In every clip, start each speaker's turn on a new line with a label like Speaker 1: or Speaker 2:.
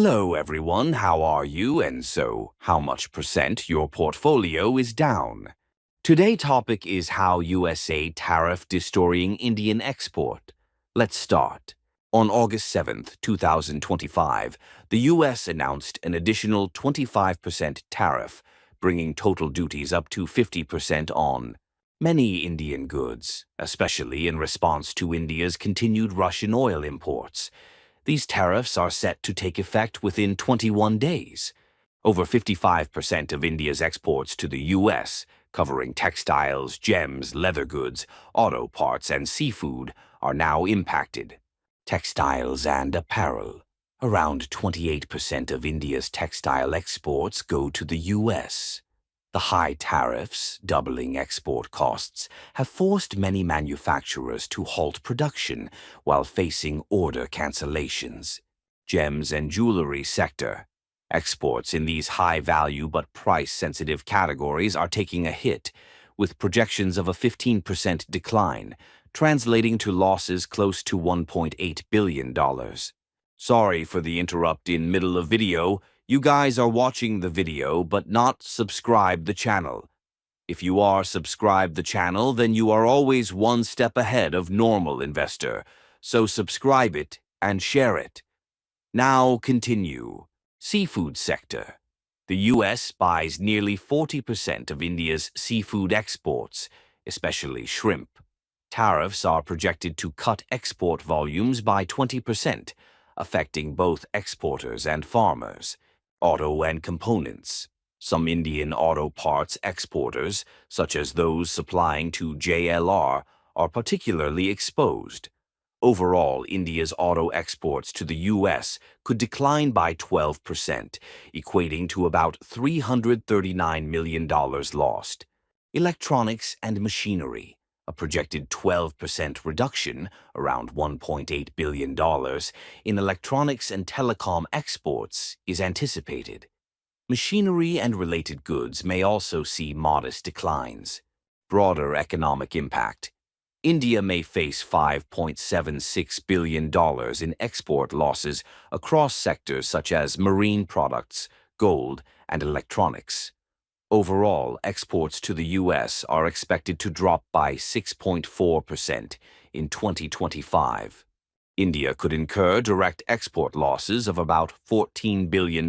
Speaker 1: Hello everyone, how are you? And so, how much percent your portfolio is down? Today's topic is how USA tariff destroying Indian export. Let's start. On August 7th, 2025, the US announced an additional 25% tariff, bringing total duties up to 50% on many Indian goods, especially in response to India's continued Russian oil imports. These tariffs are set to take effect within 21 days. Over 55% of India's exports to the U.S., covering textiles, gems, leather goods, auto parts, and seafood, are now impacted. Textiles and apparel. Around 28% of India's textile exports go to the U.S. The high tariffs, doubling export costs, have forced many manufacturers to halt production while facing order cancellations. Gems and jewelry sector. Exports in these high-value but price-sensitive categories are taking a hit, with projections of a 15% decline, translating to losses close to $1.8 billion. Sorry for the interrupt in middle of video. You guys are watching the video but not subscribe the channel. If you are subscribed the channel, then you are always one step ahead of normal investor. So subscribe it and share it. Now continue. Seafood sector. The US buys nearly 40% of India's seafood exports, especially shrimp. Tariffs are projected to cut export volumes by 20%, affecting both exporters and farmers. Auto and components. Some Indian auto parts exporters, such as those supplying to JLR, are particularly exposed. Overall, India's auto exports to the U.S. could decline by 12%, equating to about $339 million lost. Electronics and machinery. A projected 12% reduction, around $1.8 billion, in electronics and telecom exports is anticipated. Machinery and related goods may also see modest declines. Broader economic impact. India may face $5.76 billion in export losses across sectors such as marine products, gold, and electronics. Overall, exports to the U.S. are expected to drop by 6.4% in 2025. India could incur direct export losses of about $14 billion,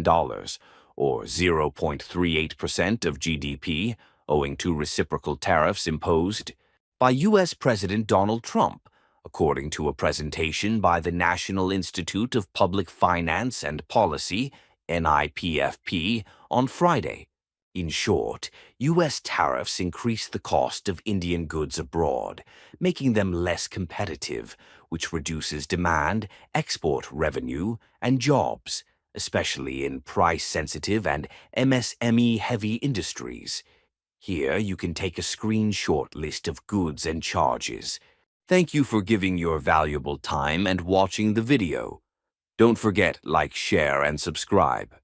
Speaker 1: or 0.38% of GDP, owing to reciprocal tariffs imposed by U.S. President Donald Trump, according to a presentation by the National Institute of Public Finance and Policy, NIPFP, on Friday. In short, U.S. tariffs increase the cost of Indian goods abroad, making them less competitive, which reduces demand, export revenue, and jobs, especially in price-sensitive and MSME-heavy industries. Here you can take a screenshot list of goods and charges. Thank you for giving your valuable time and watching the video. Don't forget, like, share, and subscribe.